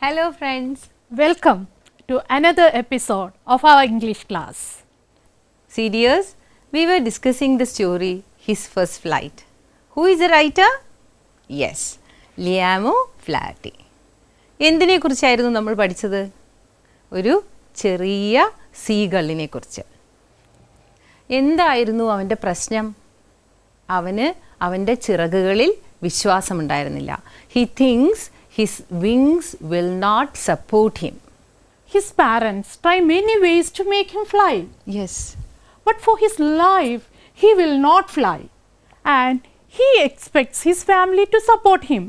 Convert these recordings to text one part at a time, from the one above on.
Hello friends, welcome to another episode of our English class. See dears, we were discussing the story His First Flight. Who is the writer? Yes, Liamo Flaherty. എന്തിനെ കുറിച്ചായിരുന്നു നമ്മൾ പഠിച്ചത്? ഒരു ചെറിയ സീഗള്ളിനെ കുറിച്ച്. എന്തായിരുന്നു അവൻ്റെ പ്രശ്നം? അവന് അവൻ്റെ ചിറകുകളിൽ വിശ്വാസമുണ്ടായിരുന്നില്ല. He thinks his wings will not support him. His parents try many ways to make him fly. Yes. But for his life, he will not fly. And he expects his family to support him.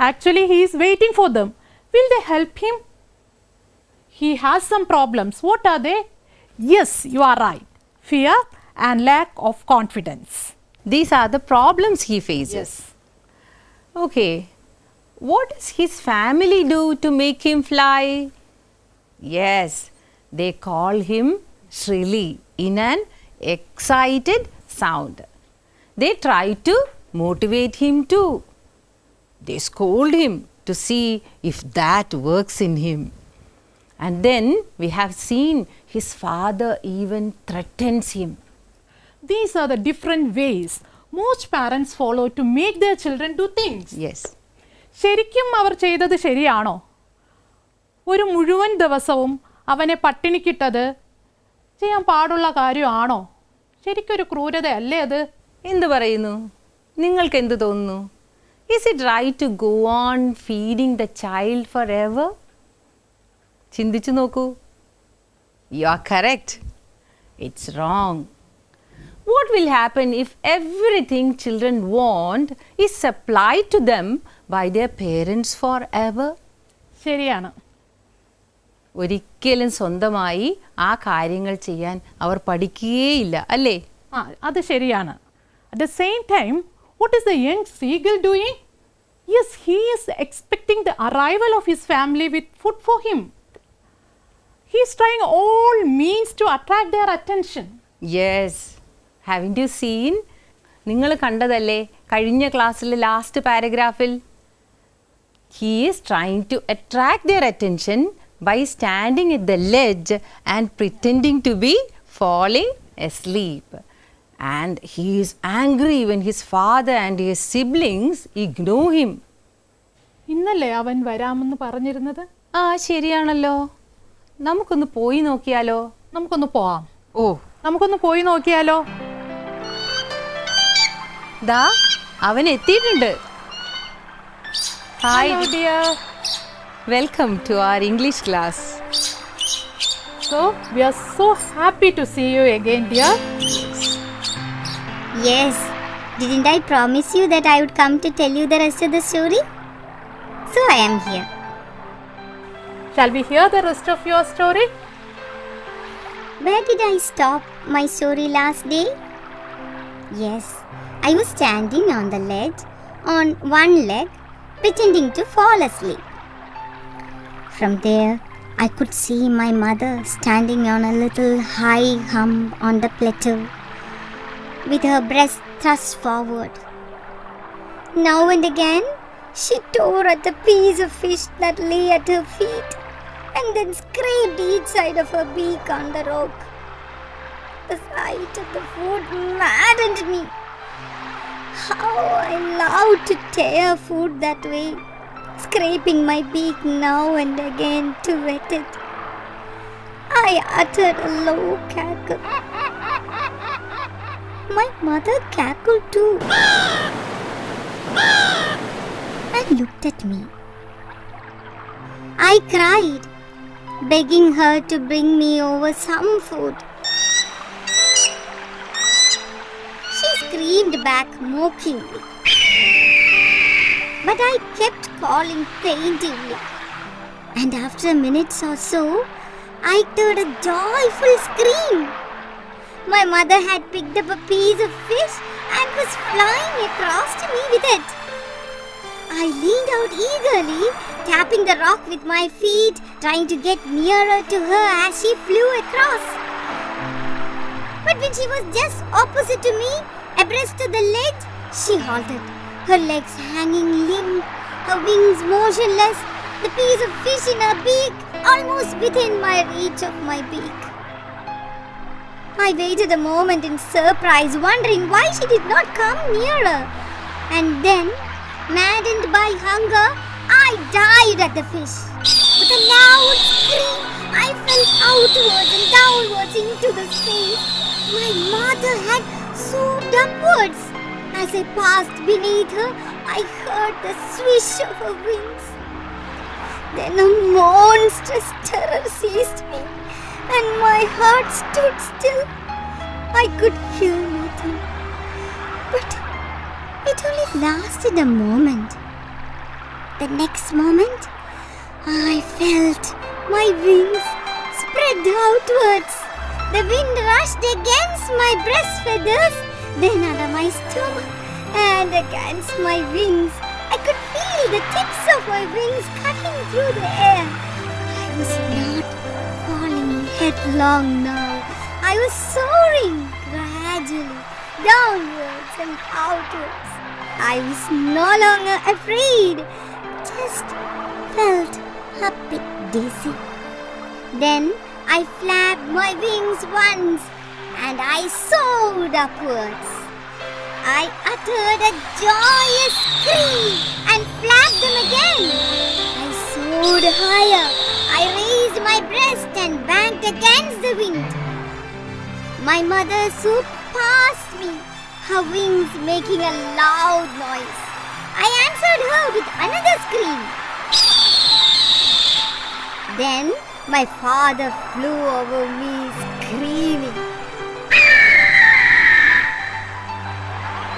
Actually, he is waiting for them. Will they help him? He has some problems. What are they? Yes, you are right. Fear and lack of confidence. These are the problems he faces. Yes. Okay. What does his family do to make him fly? Yes, they call him shrilly in an excited sound. They try to motivate him too. They scold him to see if that works in him. And then we have seen his father even threatens him. These are the different ways most parents follow to make their children do things. Yes. ശരിക്കും അവർ ചെയ്തത് ശരിയാണോ? ഒരു മുഴുവൻ ദിവസവും അവനെ പട്ടിണിക്കിട്ടത് ചെയ്യാൻ പാടുള്ള കാര്യമാണോ? ശരിക്കൊരു ക്രൂരതയല്ലേ അത്? എന്ത് പറയുന്നു? നിങ്ങൾക്ക് എന്ത് തോന്നുന്നു? Is it right to go on feeding the child forever? ചിന്തിച്ചു നോക്കൂ. You are correct. It's wrong. What will happen if everything children want is supplied to them by their parents forever? ശരിയാണ്. ഒരിക്കലും സ്വന്തമായി ആ കാര്യങ്ങൾ ചെയ്യാൻ അവർ പഠിക്കുകയില്ല, അല്ലേ? അത് ശരിയാണ്. At the same time, what is the young seagull doing? Yes, he is expecting the arrival of his family with food for him. He is trying all means to attract their attention. Yes. Haven't you seen? നിങ്ങൾ കണ്ടതല്ലേ കഴിഞ്ഞ ക്ലാസ്സിലെ last പാരഗ്രാഫിൽ? He is trying to attract their attention by standing at the ledge and pretending to be falling asleep. And he is angry when his father and his siblings ignore him. ഇന്നല്ലേ അവൻ വരാമെന്ന് പറഞ്ഞിരുന്നത്? ശരിയാണല്ലോ. നമുക്കൊന്ന് പോയി നോക്കിയാലോ? നമുക്കൊന്ന് പോവാം. നമുക്കൊന്ന് പോയി നോക്കിയാലോ? ദാ അവൻ എത്തിയിട്ടുണ്ട്. Hi dear. Welcome to our English class. So, we are so happy to see you again, dear. Yes. Didn't I promise you that I would come to tell you the rest of the story? So I am here. Shall we hear the rest of your story? Where did I stop my story last day? Yes, I was standing on the ledge on one leg, pretending to fall asleep. From there, I could see my mother standing on a little high hump on the plateau, with her breast thrust forward. Now and again, she tore at a piece of fish that lay at her feet, and then scraped each side of her beak on the rock. The sight of the food maddened me. How I loved to tear food that way, scraping my beak now and again to wet it. I uttered a low cackle. My mother cackled too. at me. I cried, begging her to bring me over some food. She screamed back mockingly, but I kept calling plaintively. And after minutes or so, I heard a joyful scream. My mother had picked up a piece of fish and was flying across to me with it. I leaned out eagerly, tapping the rock with my feet, trying to get nearer to her as she flew across. But when she was just opposite to me, abreast of the ledge, she halted, her legs hanging limp, her wings motionless, the piece of fish in her beak almost within my reach of my beak. I waited a moment in surprise, wondering why she did not come nearer. And then, maddened by hunger, I dived at the fish. With a loud scream, I fell outwards and downwards into the space my mother had soared upwards. As I passed beneath her, I heard the swish of her wings. Then a monstrous terror seized me, and my heart stood still. I could hear nothing, but it only lasted a moment. The next moment, I felt my wings spread outwards. The wind rushed against my breast feathers, then under my stomach and against my wings. I could feel the tips of my wings cutting through the air. I was not falling headlong now. I was soaring gradually downwards and outwards. I was no longer afraid, just felt a bit dizzy. Then I flapped my wings once and I soared upwards. I uttered a joyous scream and flapped them again. I soared higher. I raised my breast and banged against the wind. My mother swooped past me, her wings making a loud noise. I answered her with another scream. Then my father flew over me screaming.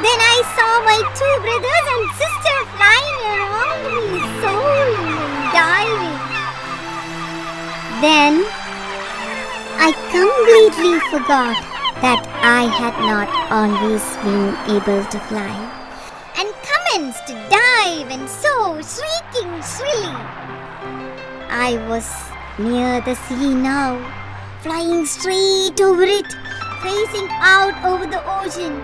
Then I saw my two brothers and sister flying around me, soaring and diving. Then I completely forgot that I had not always been able to fly, and commenced to dive and soar, shrieking shrilly. I was near the sea now, flying straight over it, facing out over the ocean.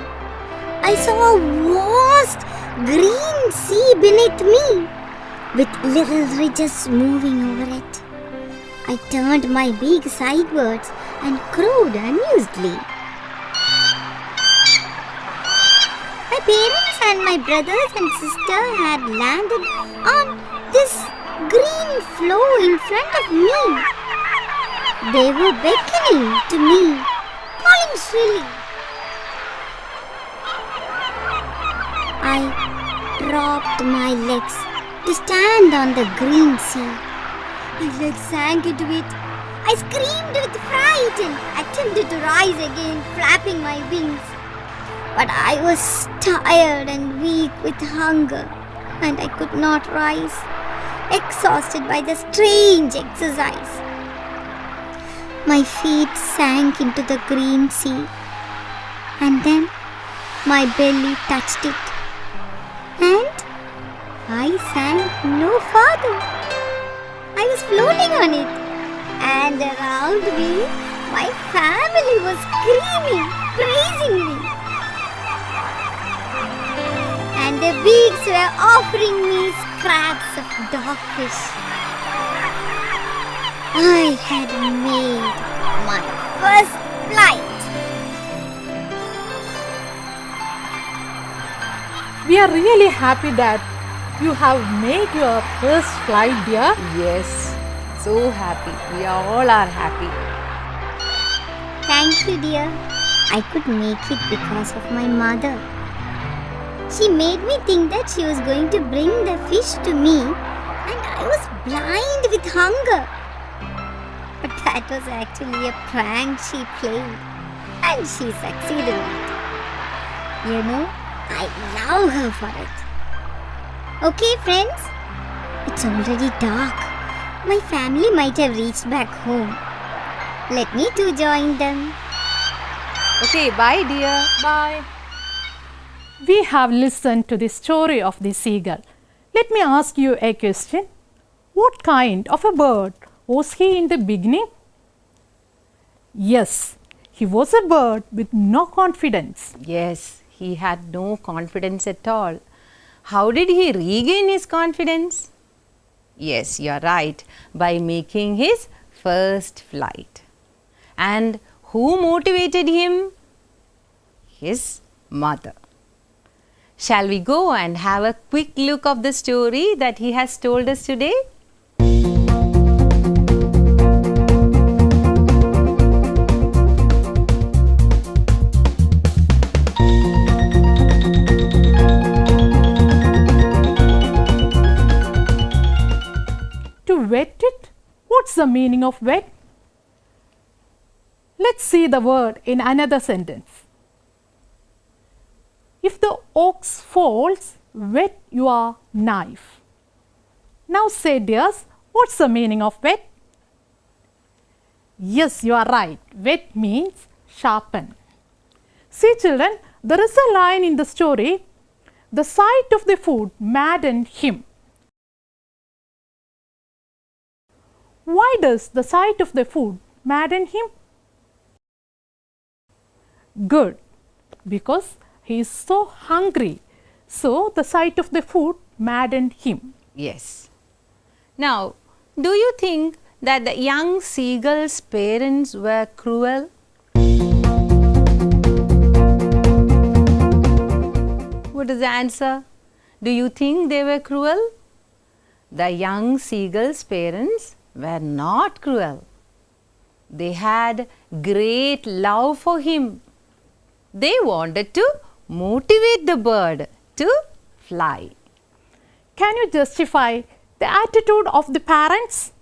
I saw a vast green sea beneath me, with little ridges moving over it. I turned my beak sidewards and crowed amusedly. My parents and my brothers and sister had landed on this green floe in front of me. They were beckoning to me, calling shrilly. I dropped my legs to stand on the green sea. My legs sank into it. I screamed with fright and attempted to rise again, flapping my wings. But I was tired and weak with hunger, and I could not rise, exhausted by the strange exercise. My feet sank into the green sea, and then my belly touched it, and I sank no farther. I was floating on it, and around me, my family was screaming, praising me. And the beaks were offering me scraps of dogfish. I had made my first flight. We are really happy that you have made your first flight, dear. Yes, so happy. We all are happy. Thank you, dear. I could make it because of my mother. She made me think that she was going to bring the fish to me, and I was blind with hunger. But that was actually a prank she played, and she succeeded with it. You know, I love her for it. Okay, friends, it's already dark. My family might have reached back home. Let me too join them. Okay, bye dear. Bye. We have listened to the story of the seagull. Let me ask you a question. What kind of a bird was he in the beginning? Yes, he was a bird with no confidence. Yes, he had no confidence at all. How did he regain his confidence? Yes, you are right, by making his first flight. And who motivated him? His mother. Shall we go and have a quick look of the story that he has told us today? To wet it? What's the meaning of wet? Let's see the word in another sentence. If the ox falls, wet your knife. Now say, dears, what's the meaning of wet? Yes, you are right. Wet means sharpen. See, children, there is a line in the story. The sight of the food maddened him. Why does the sight of the food madden him? Good, because he is so hungry. So the sight of the food maddened him. Yes. Now, do you think that the young seagull's parents were cruel? What is the answer? Do you think they were cruel? The young seagull's parents were not cruel. They had great love for him. They wanted to motivate the bird to fly. Can you justify the attitude of the parents?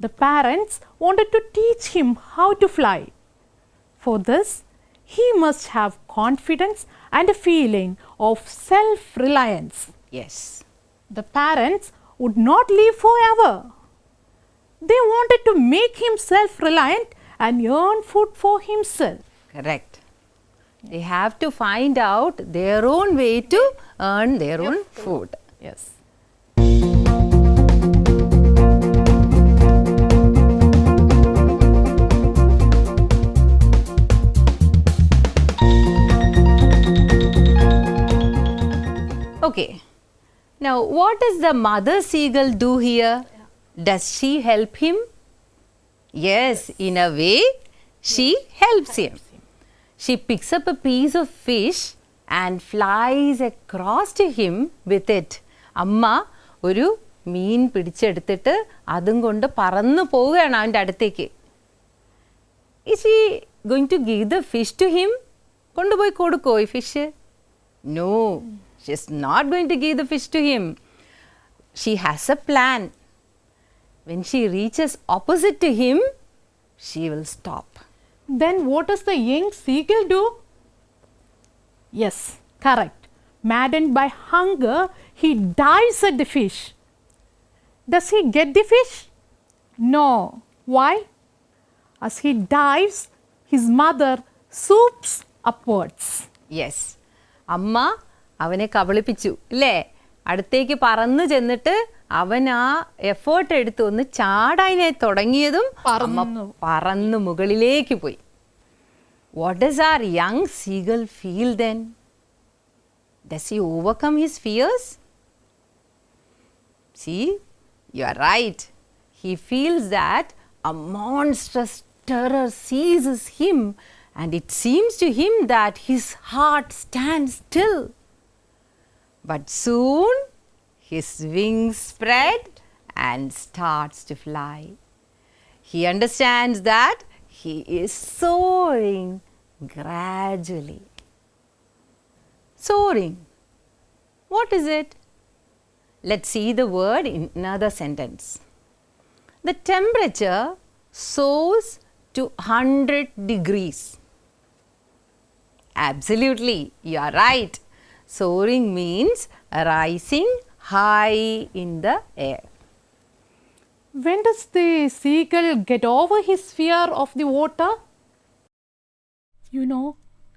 The parents wanted to teach him how to fly. For this, he must have confidence and a feeling of self-reliance. Yes. The parents would not live forever. They wanted to make him self-reliant and earn food for himself. Correct. They have to find out their own way to earn their own food. Yes. Okay. Now, what does the mother seagull do here? Does she help him? Yes, in a way, she helps him. She picks up a piece of fish and flies across to him with it. അമ്മ ഒരു മീൻ പിടിച്ചെടുത്തിട്ട് അതും കൊണ്ട് പറന്നു പോവുകയാണ് അവൻ്റെ അടുത്തേക്ക്. Is she going to give the fish to him? കൊണ്ടുപോയി കൊടുക്കോ ഈ fish? No, she is not going to give the fish to him. She has a plan. When she reaches opposite to him, she will stop. Then what does the young seagull do? Yes, correct. Maddened by hunger, he dives at the fish. Does he get the fish? No. Why? As he dives, his mother swoops upwards. Yes. അമ്മ അവനെ കബളിപ്പിച്ചു അല്ലേ? അടുത്തേക്ക് പറന്നു ചെന്നിട്ട് അവൻ ആ effort എടുത്ത് ഒന്ന് ചാടാനെ തുടങ്ങിയതും പറന്നു മുകളിലേക്ക് പോയി. What does our young seagull feel then? Does he overcome his fears? See, you are right. He feels that a monstrous terror seizes him, and it seems to him that his heart stands still. But soon his wings spread and starts to fly. He understands that he is soaring gradually. Soaring. What is it? Let's see the word in another sentence. The temperature soars to 100 degrees. Absolutely, you are right. Soaring means rising high in the air. When does the seagull get over his fear of the water? You know,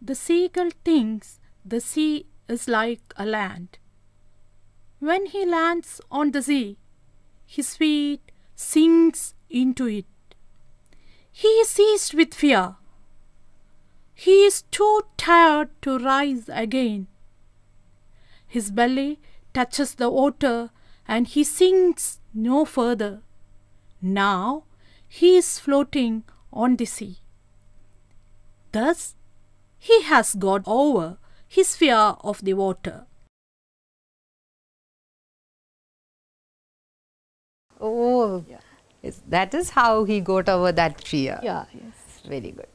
the seagull thinks the sea is like a land. When he lands on the sea, his feet sinks into it. He is seized with fear. He is too tired to rise again. His belly touches the water and he sinks no further. Now he is floating on the sea. Thus, he has got over his fear of the water. Oh, that is how he got over that fear. Yes. Very good.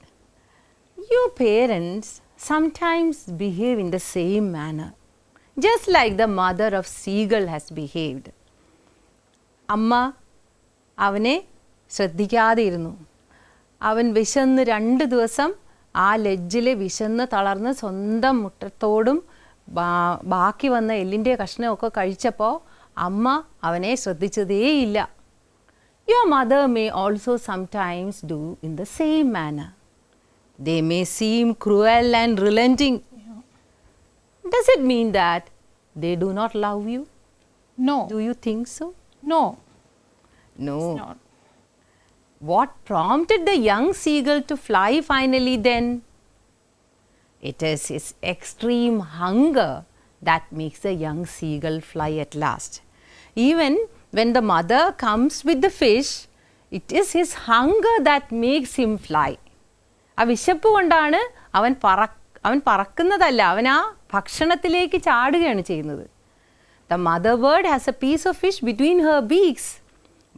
Your parents sometimes behave in the same manner, just like the mother of seagull has behaved. അമ്മ അവനെ ശ്രദ്ധിക്കാതെയിരുന്നു. അവൻ വിശന്ന് 2 ദിവസം ആ ലെഡ്ജിൽ വിശന്ന് തളർന്ന് സ്വന്തം മുട്ടത്തോടും ബാക്കി വന്ന എല്ലിൻ്റെ കഷ്ണമൊക്കെ കഴിച്ചപ്പോൾ അമ്മ അവനെ ശ്രദ്ധിച്ചതേയില്ല. Your mother may also sometimes do in the same manner. They may seem cruel and relenting. Does it mean that they do not love you? No. Do you think so? No. No. It's not. What prompted the young seagull to fly finally then? It is his extreme hunger that makes the young seagull fly at last. Even when the mother comes with the fish, it is his hunger that makes him fly. ആ വിശപ്പ് കൊണ്ടാണ് അവൻ പറക്കുന്നതല്ല, അവൻ ആ ഭക്ഷണത്തിലേക്ക് ചാടുകയാണ് ചെയ്യുന്നത്. The mother bird has a piece of fish between her beaks,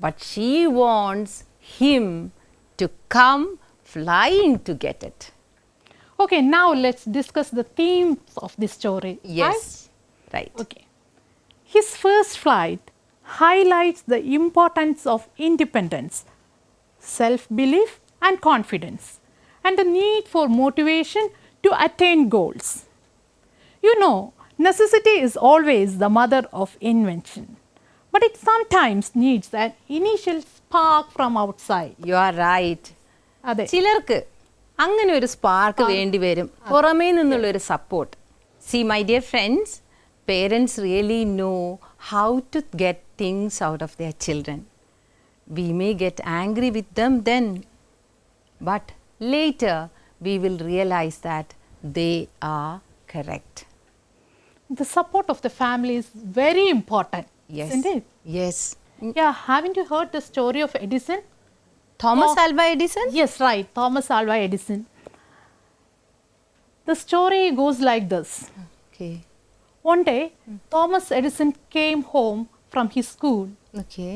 but she wants him to come flying to get it. Okay, now let's discuss the themes of this story. Yes, right. Okay. His first flight highlights the importance of independence, self-belief and confidence, and the need for motivation to attain goals. You know, necessity is always the mother of invention, but it sometimes needs an initial spark from outside. You are right. അതെ. ചിലർക്ക് അങ്ങനെ ഒരു spark വേണ്ടി വരും, പുറമേ നിന്നുള്ളൊരു support. See, my dear friends, parents really know how to get things out of their children. We may get angry with them then, but later we will realize that they are correct. The support of the family is very important, Yes. isn't it? Yes. Yeah, haven't you heard the story of Edison? Thomas Alva Edison? Yes, right, Thomas Alva Edison. The story goes like this. Okay. One day, Thomas Edison came home from his school Okay.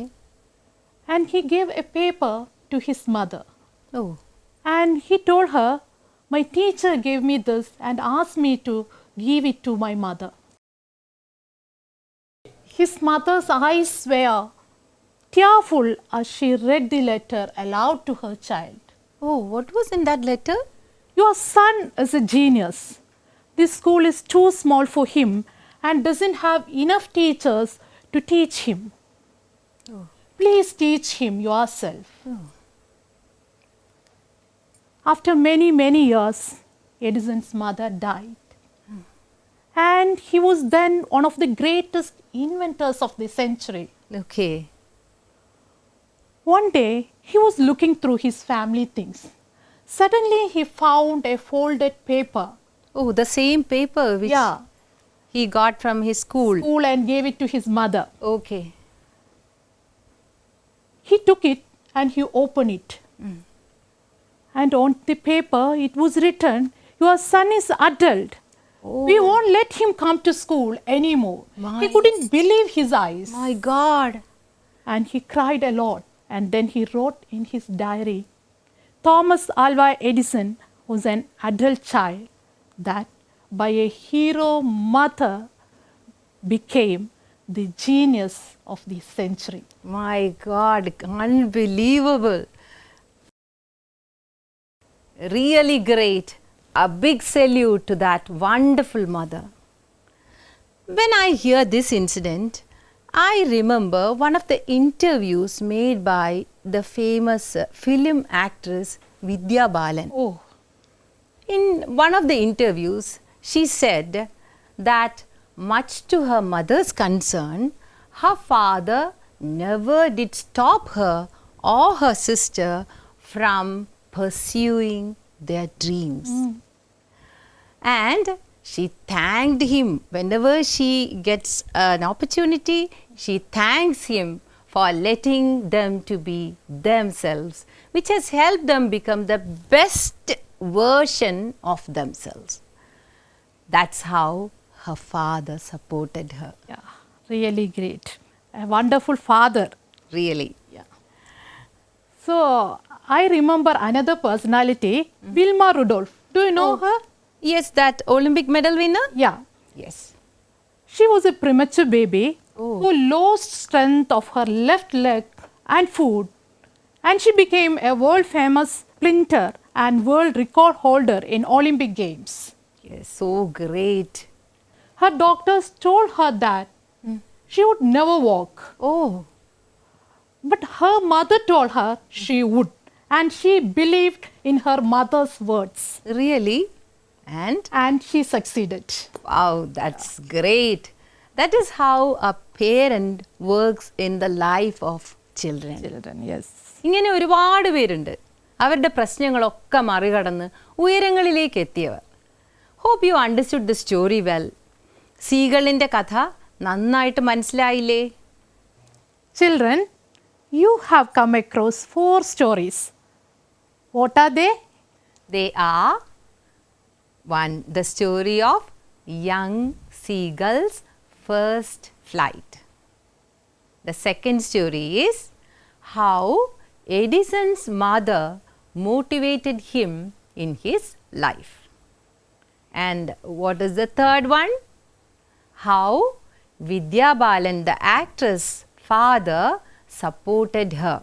and he gave a paper to his mother. Oh. And he told her, "My teacher gave me this and asked me to give it to my mother." His mother's eyes were tearful as she read the letter aloud to her child. Oh, what was in that letter? "Your son is a genius. This school is too small for him and doesn't have enough teachers to teach him. Please teach him yourself." After many, many years, Edison's mother died. And he was then one of the greatest inventors of the century. Okay. One day, he was looking through his family things. Suddenly, he found a folded paper. Oh, the same paper which he got from his school. And gave it to his mother. Okay. He took it and he opened it. And on the paper, it was written, "Your son is adult. We won't let him come to school anymore." He couldn't believe his eyes. My God. And he cried a lot. And then he wrote in his diary, "Thomas Alva Edison was an adult child that by a hero mother became the genius of the century. My God, unbelievable. Really great. A big salute to that wonderful mother. When I hear this incident, I remember one of the interviews made by the famous film actress Vidya Balan. Oh, In one of the interviews, she said that much to her mother's concern, her father never did stop her or her sister from pursuing their dreams. And she thanked him whenever she gets an opportunity, she thanks him for letting them to be themselves, which has helped them become the best version of themselves. That's how her father supported her. yeah, really great. A wonderful father. Really. Yeah. So, I remember another personality, Vilma Rudolph. Do you know her? Yes, that Olympic medal winner? Yeah. Yes. She was a premature baby Oh. who lost strength of her left leg and foot, and she became a world famous sprinter and world record holder in Olympic Games. Yes, so great. Her doctors told her that she would never walk, Oh, but her mother told her she would, and she believed in her mother's words, really? And she succeeded. wow, that's great. That is how a parent works in the life of children. Children, yes. ഇങ്ങനെ ഒരുപാട് പേരുണ്ട് അവരുടെ പ്രശ്നങ്ങളൊക്കെ മറികടന്ന് ഉയരങ്ങളിലേക്ക് എത്തിയവർ. Hope you understood the story well. സീകളിൻ്റെ കഥ നന്നായിട്ട് മനസ്സിലായില്ലേ? Children, you have come across 4 stories. What are they? They are one, the story of young seagull's first flight. The second story is how Edison's mother motivated him in his life. And what is the third one? How Vidya Balan, the actress' father, supported her.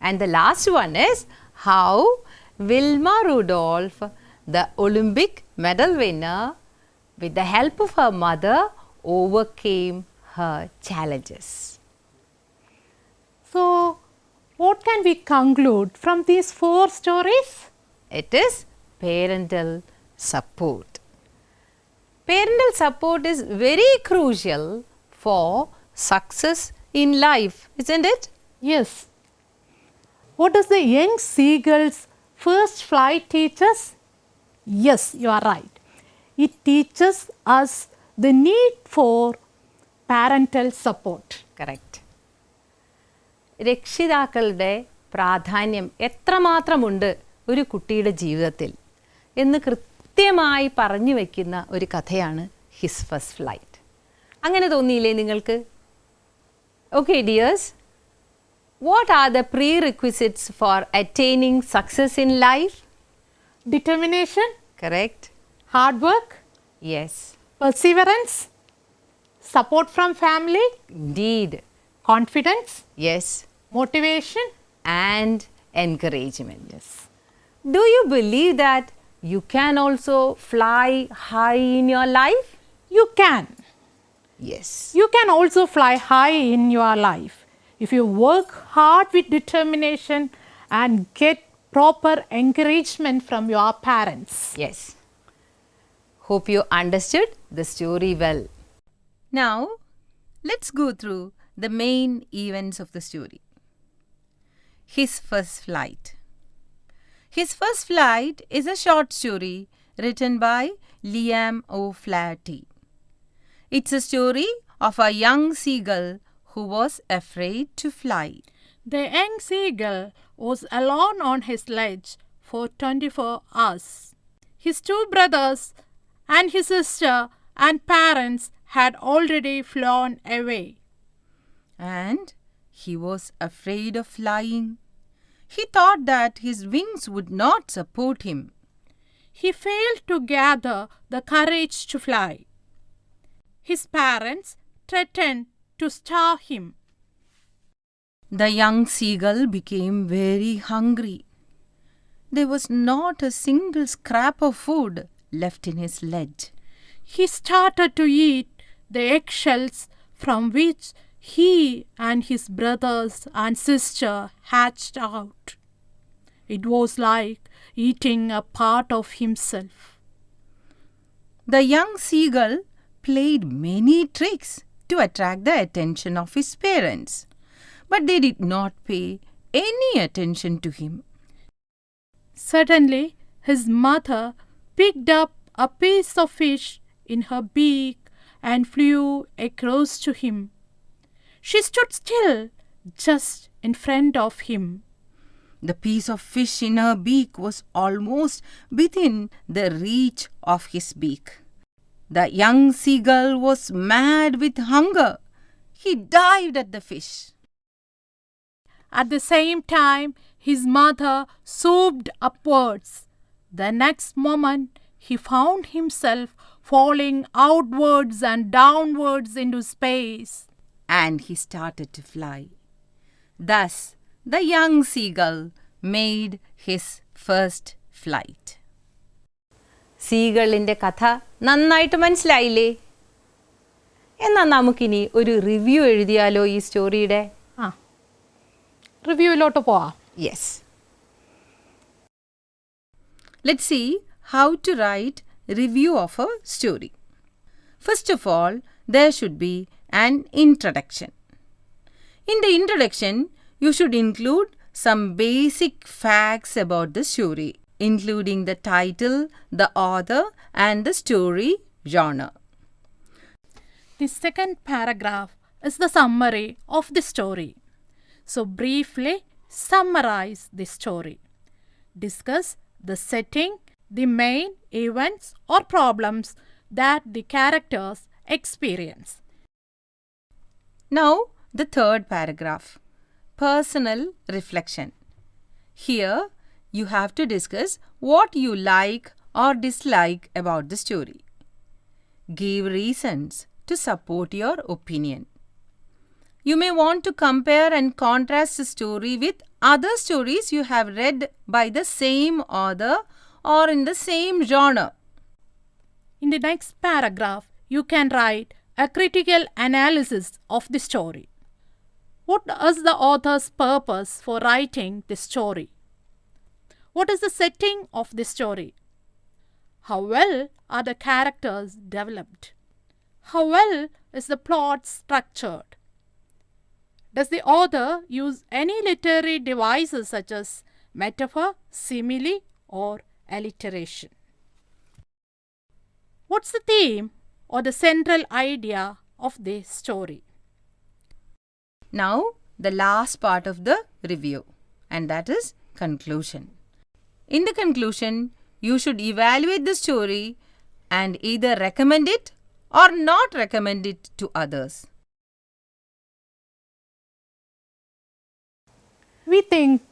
And the last one is how Vilma Rudolph, the Olympic medal winner, with the help of her mother, overcame her challenges. So, what can we conclude from these 4 stories? It is parental support. Parental support is very crucial for success in life, isn't it? Yes. What does the young seagull's first flight teach us? Yes, you are right. It teaches us the need for parental support. Correct. രക്ഷിതാക്കളുടെ പ്രാധാന്യം എത്രമാത്രമുണ്ട് ഒരു കുട്ടിയുടെ ജീവിതത്തിൽ എന്ന് കൃത്യമായി പറഞ്ഞു വയ്ക്കുന്ന ഒരു കഥയാണ് ഹിസ് ഫസ്റ്റ് ഫ്ലൈറ്റ്. അങ്ങനെ തോന്നിയില്ലേ നിങ്ങൾക്ക്? Okay dears, what are the prerequisites for attaining success in life? Determination, correct. hard work, yes, perseverance, support from family, indeed, confidence, yes, motivation. and encouragement. Yes. Do you believe that you can also fly high in your life? You can. Yes. You can also fly high in your life if you work hard with determination and get proper encouragement from your parents. Yes. Hope you understood the story well. Now, let's go through the main events of the story. His first flight. His first flight is a short story written by Liam O'Flaherty. It's a story of a young seagull who was afraid to fly. The young seagull was alone on his ledge for 24 hours. His 2 brothers and his sister and parents had already flown away. And he was afraid of flying. He thought that his wings would not support him. he failed to gather the courage to fly. His parents threatened to starve him. The young seagull became very hungry. There was not a single scrap of food left in his ledge. He started to eat the eggshells from which he and his brothers and sister hatched out. It was like eating a part of himself. The young seagull played many tricks to attract the attention of his parents, but they did not pay any attention to him. Suddenly, his mother picked up a piece of fish in her beak and flew across to him. She stood still just in front of him. The piece of fish in her beak was almost within the reach of his beak. The young seagull was mad with hunger. He dived at the fish. At the same time, his mother swooped upwards. The next moment, he found himself falling outwards and downwards into space. And he started to fly. Thus, the young seagull made his first flight. സീഗളിൻ്റെ കഥ നന്നായിട്ട് മനസ്സിലായില്ലേ? എന്നാൽ നമുക്കിനി ഒരു review എഴുതിയാലോ ഈ സ്റ്റോറിയുടെ? റിവ്യൂയിലോട്ട് പോവാം. Yes. Let's see how to write review of a story. First of all, there should be an introduction. In the introduction, you should include some basic facts about the story, including the title, the author, and the story genre. The second paragraph is the summary of the story. So briefly summarize the story. Discuss the setting, the main events or problems that the characters experience. Now, the third paragraph, personal reflection. Here, you have to discuss what you like or dislike about the story. Give reasons to support your opinion. You may want to compare and contrast the story with other stories you have read by the same author or in the same genre. In the next paragraph, you can write a critical analysis of the story. What is the author's purpose for writing the story? What is the setting of the story? How well are the characters developed? How well is the plot structured? Does the author use any literary devices such as metaphor, simile, or alliteration? What's the theme or the central idea of the story? Now, the last part of the review, and that is conclusion. In the conclusion, you should evaluate the story and either recommend it or not recommend it to others. We think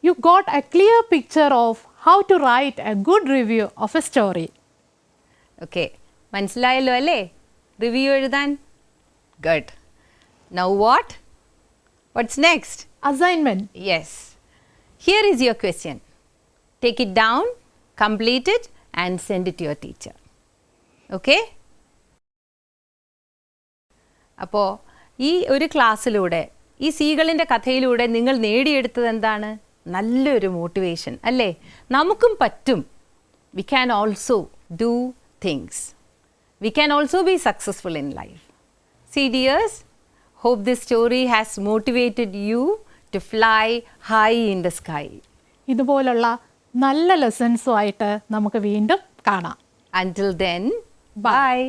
you got a clear picture of how to write a good review of a story. Okay, മനസ്സിലായല്ലോ അല്ലേ review എഴുതാൻ? Good. Now what? What's next? Assignment. Yes. Here is your question. Take it down, complete it and send it to your teacher. Okay? അപ്പോൾ ഈ ഒരു ക്ലാസ്സിലൂടെ ഈ സീകളിൻ്റെ കഥയിലൂടെ നിങ്ങൾ നേടിയെടുത്തത് എന്താണ്? നല്ലൊരു മോട്ടിവേഷൻ അല്ലേ? നമുക്കും പറ്റും. We can also do things. We can also be successful in life. See dears, hope this story has motivated you to fly high in the sky. ഇതുപോലുള്ള നല്ല ലെസൺസുമായിട്ട് നമുക്ക് വീണ്ടും കാണാം. Until then, bye.